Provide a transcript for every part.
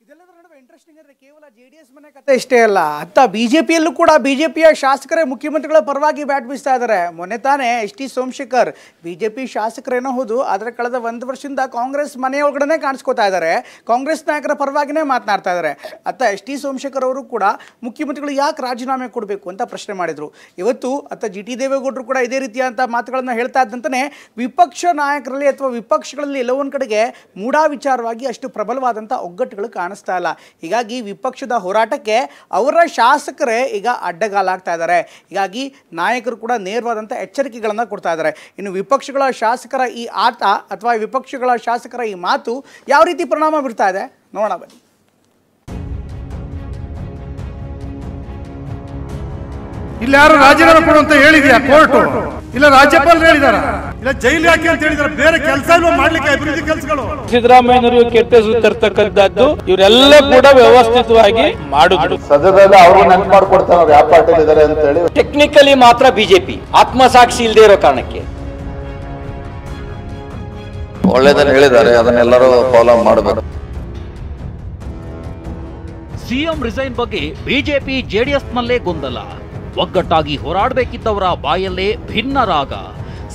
ಇದೆಲ್ಲದರ ನಡುವೆ ಇಂಟ್ರೆಸ್ಟಿಂಗ್ ಅಂದರೆ ಕೇವಲ ಜೆಡಿಎಸ್ ಮನೆ ಕತೆ ಇಷ್ಟೇ ಅಲ್ಲ, ಅತ್ತ ಬಿಜೆಪಿಯಲ್ಲೂ ಕೂಡ ಬಿಜೆಪಿಯ ಶಾಸಕರೇ ಮುಖ್ಯಮಂತ್ರಿಗಳ ಪರವಾಗಿ ಬ್ಯಾಟ್ ಬೀಸ್ತಾ ಇದ್ದಾರೆ. ಮೊನ್ನೆ ತಾನೇ ಎಸ್ ಟಿ ಸೋಮಶೇಖರ್ ಬಿಜೆಪಿ ಶಾಸಕರೇನೋ ಹೌದು, ಆದರೆ ಕಳೆದ 1 ವರ್ಷದಿಂದ ಕಾಂಗ್ರೆಸ್ ಮನೆಯೊಳಗಡೆ ಕಾಣಿಸ್ಕೋತಾ ಇದ್ದಾರೆ, ಕಾಂಗ್ರೆಸ್ ನಾಯಕರ ಪರವಾಗಿನೇ ಮಾತನಾಡ್ತಾ ಇದ್ದಾರೆ. ಅತ್ತ ಎಸ್ ಟಿ ಸೋಮಶೇಖರ್ ಅವರು ಕೂಡ ಮುಖ್ಯಮಂತ್ರಿಗಳು ಯಾಕೆ ರಾಜೀನಾಮೆ ಕೊಡಬೇಕು ಅಂತ ಪ್ರಶ್ನೆ ಮಾಡಿದರು. ಇವತ್ತು ಅತ್ತ ಜಿ ಟಿ ದೇವೇಗೌಡರು ಕೂಡ ಇದೇ ರೀತಿಯಾದಂಥ ಮಾತುಗಳನ್ನು ಹೇಳ್ತಾ ಇದ್ದಂತಲೇ ವಿಪಕ್ಷ ನಾಯಕರಲ್ಲಿ ಅಥವಾ ವಿಪಕ್ಷಗಳಲ್ಲಿ ಎಲ್ಲೋ ಒಂದು ಕಡೆಗೆ ಮೂಡಾ ವಿಚಾರವಾಗಿ ಅಷ್ಟು ಪ್ರಬಲವಾದಂಥ ಒಗ್ಗಟ್ಟುಗಳು ಕಾಣಿಸ್ತಾ ಇಲ್ಲ. ಹೀಗಾಗಿ ವಿಪಕ್ಷದ ಹೋರಾಟಕ್ಕೆ ಅವರ ಶಾಸಕರೇ ಈಗ ಅಡ್ಡಗಾಲಾಗ್ತಾ ಇದ್ದಾರೆ. ಹೀಗಾಗಿ ನಾಯಕರು ಕೂಡ ನೇರವಾದಂಥ ಎಚ್ಚರಿಕೆಗಳನ್ನು ಕೊಡ್ತಾ ಇದ್ದಾರೆ. ಇನ್ನು ವಿಪಕ್ಷಗಳ ಶಾಸಕರ ಈ ಆಟ ಅಥವಾ ವಿಪಕ್ಷಗಳ ಶಾಸಕರ ಈ ಮಾತು ಯಾವ ರೀತಿ ಪರಿಣಾಮ ಬೀರ್ತಾ ಇದೆ ನೋಡೋಣ ಬನ್ನಿ. ಇಲ್ಲಿ ಯಾರು ರಾಜೀನಾಮೆ ಕೊಡು ಅಂತ ಹೇಳಿದ್ಯಾ ಕೋರ್ಟ್? ಇಲ್ಲ ರಾಜ್ಯಪಾಲರು ಹೇಳಿದಾರ? ಇಲ್ಲ ಜೈಲು ಯಾಕೆ ಅಂತ ಹೇಳಿದಾರೆ? ಬೇರೆ ಕೆಲಸ ಮಾಡ್ಲಿಕ್ಕೆ ಅಭಿವೃದ್ಧಿ ಕೆಲಸಗಳು ಸಿದ್ದರಾಮಯ್ಯನವರು ಕೆಟ್ಟ ಹೆಸರು ತರ್ತಕ್ಕಂಥದ್ದು ಇವರೆಲ್ಲ ಕೂಡ ವ್ಯವಸ್ಥಿತವಾಗಿ ಮಾಡುದು. ಸದ್ಯದಲ್ಲಿ ಅವರು ನೆನ್ಪು ಮಾಡ್ಕೊಡ್ತಾರೆ ಯಾವ ಪಾರ್ಟಿಲಿ ಇದಾರೆ ಅಂತ ಹೇಳಿ. ಟೆಕ್ನಿಕಲಿ ಮಾತ್ರ ಬಿಜೆಪಿ ಆತ್ಮಸಾಕ್ಷಿ ಇಲ್ಲದೆ ಇರೋ ಕಾರಣಕ್ಕೆ ಒಳ್ಳೇದನ್ನ ಹೇಳಿದ್ದಾರೆ, ಅದನ್ನೆಲ್ಲರೂ ಫಾಲೋ ಮಾಡಬೇಕು. ಸಿಎಂ ರಿಸೈನ್ ಬಗ್ಗೆ ಬಿಜೆಪಿ ಜೆಡಿಎಸ್ ನಲ್ಲೇ ಗೊಂದಲ. ಒಗ್ಗಟ್ಟಾಗಿ ಹೋರಾಡಬೇಕಿದ್ದವರ ಬಾಯಲ್ಲೇ ಭಿನ್ನ ರಾಗ.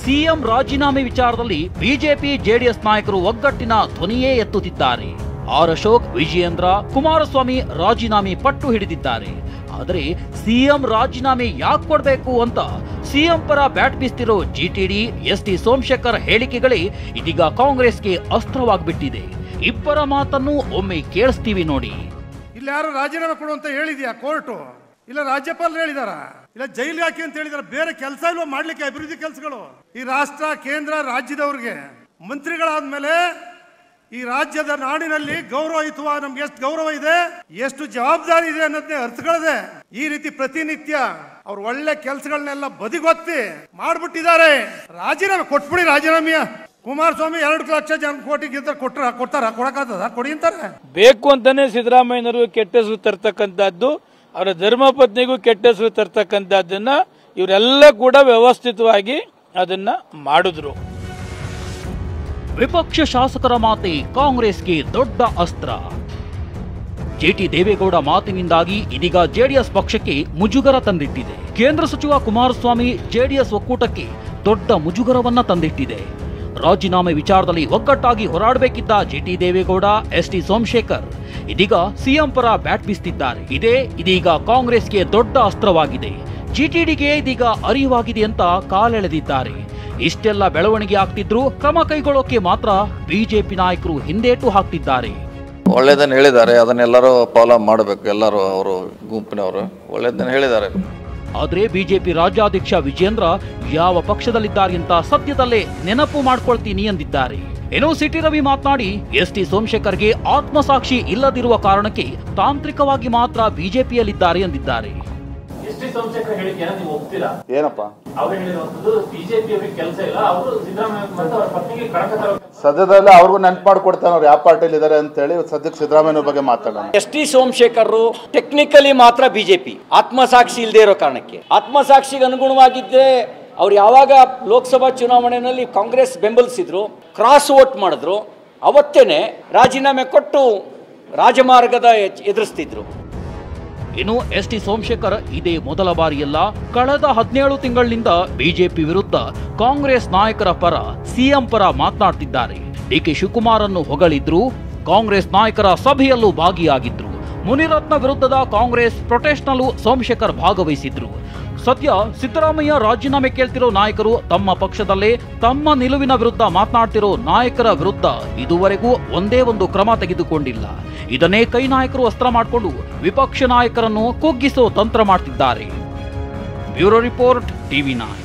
ಸಿಎಂ ರಾಜೀನಾಮೆ ವಿಚಾರದಲ್ಲಿ ಬಿಜೆಪಿ ಜೆಡಿಎಸ್ ನಾಯಕರು ಒಗ್ಗಟ್ಟಿನ ಧ್ವನಿಯೇ ಎತ್ತುತ್ತಿದ್ದಾರೆ. ಆರ್ ಅಶೋಕ್, ವಿಜಯೇಂದ್ರ, ಕುಮಾರಸ್ವಾಮಿ ರಾಜೀನಾಮೆ ಪಟ್ಟು ಹಿಡಿದಿದ್ದಾರೆ. ಆದರೆ ಸಿಎಂ ರಾಜೀನಾಮೆ ಯಾಕೆ ಕೊಡಬೇಕು ಅಂತ ಸಿಎಂ ಪರ ಬ್ಯಾಟ್ ಬೀಸ್ತಿರೋ ಜಿಟಿಡಿ, ಎಸ್ ಟಿ ಸೋಮಶೇಖರ್ ಹೇಳಿಕೆಗಳೇ ಇದೀಗ ಕಾಂಗ್ರೆಸ್ಗೆ ಅಸ್ತ್ರವಾಗ್ಬಿಟ್ಟಿದೆ. ಇಬ್ಬರ ಮಾತನ್ನು ಒಮ್ಮೆ ಕೇಳಿಸ್ತೀವಿ ನೋಡಿ. ಇಲ್ಲಿ ಯಾರು ರಾಜೀನಾಮೆ ಕೊಡು ಅಂತ ಹೇಳಿದ್ಯಾ ಕೋರ್ಟ್? ಇಲ್ಲ ರಾಜ್ಯಪಾಲರು ಹೇಳಿದಾರ? ಇಲ್ಲ ಜೈಲು ಯಾಕೆ ಅಂತ ಹೇಳಿದಾರೆ? ಬೇರೆ ಕೆಲಸ ಮಾಡ್ಲಿಕ್ಕೆ ಅಭಿವೃದ್ಧಿ ಕೆಲಸಗಳು. ಈ ರಾಷ್ಟ್ರ ಕೇಂದ್ರ ರಾಜ್ಯದವ್ರಿಗೆ ಮಂತ್ರಿಗಳಾದ್ಮೇಲೆ ಈ ರಾಜ್ಯದ ನಾಡಿನಲ್ಲಿ ಗೌರವಯುತವ ನಮ್ಗೆ ಎಷ್ಟು ಗೌರವ ಇದೆ, ಎಷ್ಟು ಜವಾಬ್ದಾರಿ ಇದೆ ಅನ್ನೋದನ್ನೇ ಅರ್ಥಗಳದೆ ಈ ರೀತಿ ಪ್ರತಿನಿತ್ಯ ಅವ್ರು ಒಳ್ಳೆ ಕೆಲಸಗಳನ್ನೆಲ್ಲ ಬದಿಗೊತ್ತಿ ಮಾಡ್ಬಿಟ್ಟಿದ್ದಾರೆ. ರಾಜೀನಾಮೆ ಕೊಟ್ಬಿಡಿ. ರಾಜೀನಾಮೆಯ ಕುಮಾರಸ್ವಾಮಿ 2 ಲಕ್ಷ ಕೋಟಿ ಕೊಡ್ತಾರ? ಕೊಡಕಾಗ್ತದ? ಕೊಡಿ ಅಂತಾರೆ. ಬೇಕು ಅಂತಾನೆ ಸಿದ್ದರಾಮಯ್ಯನವರು ಕೆಟ್ಟ ಹೆಸರು ತರ್ತಕ್ಕಂಥದ್ದು, ಅವರ ಧರ್ಮಪತ್ನಿಗೂ ಕೆಟ್ಟ ಹೆಸರು ತರ್ತಕ್ಕಂಥದ್ದನ್ನ ಇವರೆಲ್ಲ ಕೂಡ ವ್ಯವಸ್ಥಿತವಾಗಿ ಅದನ್ನ ಮಾಡಿದ್ರು. ವಿಪಕ್ಷ ಶಾಸಕರ ಮಾತೆ ಕಾಂಗ್ರೆಸ್ಗೆ ದೊಡ್ಡ ಅಸ್ತ್ರ. ಜಿಟಿ ದೇವೇಗೌಡ ಮಾತಿನಿಂದಾಗಿ ಇದೀಗ ಜೆಡಿಎಸ್ ಪಕ್ಷಕ್ಕೆ ಮುಜುಗರ ತಂದಿಟ್ಟಿದೆ. ಕೇಂದ್ರ ಸಚಿವ ಕುಮಾರಸ್ವಾಮಿ ಜೆಡಿಎಸ್ ಒಕ್ಕೂಟಕ್ಕೆ ದೊಡ್ಡ ಮುಜುಗರವನ್ನ ತಂದಿಟ್ಟಿದೆ. ರಾಜೀನಾಮೆ ವಿಚಾರದಲ್ಲಿ ಒಗ್ಗಟ್ಟಾಗಿ ಹೋರಾಡಬೇಕಿದ್ದ ಜಿಟಿ ದೇವೇಗೌಡ, ಎಸ್ ಟಿ ಸೋಮಶೇಖರ್ ಇದೀಗ ಸಿಎಂ ಪರ ಬ್ಯಾಟ್ ಬೀಸ್ತಿದ್ದಾರೆ. ಇದೇ ಇದೀಗ ಕಾಂಗ್ರೆಸ್ಗೆ ದೊಡ್ಡ ಅಸ್ತ್ರವಾಗಿದೆ. ಜಿಟಿಡಿಗೆ ಇದೀಗ ಅರಿವಾಗಿದೆ ಅಂತ ಕಾಲೆಳೆದಿದ್ದಾರೆ. ಇಷ್ಟೆಲ್ಲ ಬೆಳವಣಿಗೆ ಆಗ್ತಿದ್ರು ಕ್ರಮ ಕೈಗೊಳ್ಳೋಕೆ ಮಾತ್ರ ಬಿಜೆಪಿ ನಾಯಕರು ಹಿಂದೇಟು ಹಾಕ್ತಿದ್ದಾರೆ. ಒಳ್ಳೇದನ್ನ ಹೇಳಿದ್ದಾರೆ, ಅದನ್ನೆಲ್ಲರೂ ಫಾಲೋ ಮಾಡಬೇಕು. ಎಲ್ಲರೂ ಅವರು ಗುಂಪಿನವರು ಒಳ್ಳೇದನ್ನ ಹೇಳಿದ್ದಾರೆ. ಆದ್ರೆ ಬಿಜೆಪಿ ರಾಜ್ಯಾಧ್ಯಕ್ಷ ವಿಜಯೇಂದ್ರ ಯಾವ ಪಕ್ಷದಲ್ಲಿದ್ದಾರೆ ಅಂತ ಸದ್ಯದಲ್ಲೇ ನೆನಪು ಮಾಡ್ಕೊಳ್ತೀನಿ ಎಂದಿದ್ದಾರೆ. ಏನೋ ಸಿಟಿ ರವಿ ಮಾತನಾಡಿ ಎಸ್ ಟಿ ಸೋಮಶೇಖರ್ಗೆ ಆತ್ಮಸಾಕ್ಷಿ ಇಲ್ಲದಿರುವ ಕಾರಣಕ್ಕೆ ತಾಂತ್ರಿಕವಾಗಿ ಮಾತ್ರ ಬಿಜೆಪಿಯಲ್ಲಿದ್ದಾರೆ ಎಂದಿದ್ದಾರೆ. ಸದ್ಯದಲ್ಲಿ ಅವ್ರಿಗೂ ನೆನ್ಪು ಮಾಡ್ಕೊಡ್ತಾನೆ ಅವ್ರು ಯಾವ ಪಾರ್ಟಿಲಿ ಇದಾರೆ ಅಂತ ಹೇಳಿ. ಸದ್ಯಕ್ಕೆ ಸಿದ್ದರಾಮಯ್ಯ ಬಗ್ಗೆ ಮಾತಾಡೋಣ. ಎಸ್ ಟಿ ಸೋಮಶೇಖರ್ ಟೆಕ್ನಿಕಲಿ ಮಾತ್ರ ಬಿಜೆಪಿ ಆತ್ಮಸಾಕ್ಷಿ ಇಲ್ಲದೆ ಇರೋ ಕಾರಣಕ್ಕೆ. ಆತ್ಮಸಾಕ್ಷಿಗೆ ಅನುಗುಣವಾಗಿದ್ದರೆ ಅವ್ರು ಯಾವಾಗ ಲೋಕಸಭಾ ಚುನಾವಣೆಯಲ್ಲಿ ಕಾಂಗ್ರೆಸ್ ಬೆಂಬಲಿಸಿದ್ರು, ಕ್ರಾಸ್ ವೋಟ್ ಮಾಡಿದ್ರು, ಅವತ್ತೇನೆ ರಾಜೀನಾಮೆ ಕೊಟ್ಟು ರಾಜಮಾರ್ಗದ ಎದುರಿಸ್ತಿದ್ರು. ಇನ್ನು ಎಸ್ ಟಿ ಸೋಮಶೇಖರ್ ಇದೇ ಮೊದಲ ಬಾರಿಯಲ್ಲ, ಕಳೆದ 17 ತಿಂಗಳಿನಿಂದ ಬಿಜೆಪಿ ವಿರುದ್ಧ ಕಾಂಗ್ರೆಸ್ ನಾಯಕರ ಪರ, ಸಿಎಂ ಪರ ಮಾತನಾಡ್ತಿದ್ದಾರೆ. ಡಿಕೆ ಶಿವಕುಮಾರ್ ಅನ್ನು ಹೊಗಳಿದ್ರು, ಕಾಂಗ್ರೆಸ್ ನಾಯಕರ ಸಭೆಯಲ್ಲೂ ಭಾಗಿಯಾಗಿದ್ರು. ಮುನಿರತ್ನ ವಿರುದ್ಧದ ಕಾಂಗ್ರೆಸ್ ಪ್ರೊಟೆಸ್ಟ್ನಲ್ಲೂ ಸೋಮಶೇಖರ್ ಭಾಗವಹಿಸಿದ್ರು. ಸದ್ಯ ಸಿದ್ದರಾಮಯ್ಯ ರಾಜೀನಾಮೆ ಕೇಳ್ತಿರೋ ನಾಯಕರು ತಮ್ಮ ಪಕ್ಷದಲ್ಲೇ ತಮ್ಮ ನಿಲುವಿನ ವಿರುದ್ಧ ಮಾತನಾಡ್ತಿರೋ ನಾಯಕರ ವಿರುದ್ಧ ಇದುವರೆಗೂ ಒಂದೇ ಒಂದು ಕ್ರಮ ತೆಗೆದುಕೊಂಡಿಲ್ಲ. ಇದನ್ನೇ ಕೈ ನಾಯಕರು ಅಸ್ತ್ರ ಮಾಡಿಕೊಂಡು ವಿಪಕ್ಷ ನಾಯಕರನ್ನು ಕುಗ್ಗಿಸೋ ತಂತ್ರ ಮಾಡ್ತಿದ್ದಾರೆ. Bureau report, ಟಿವಿ9.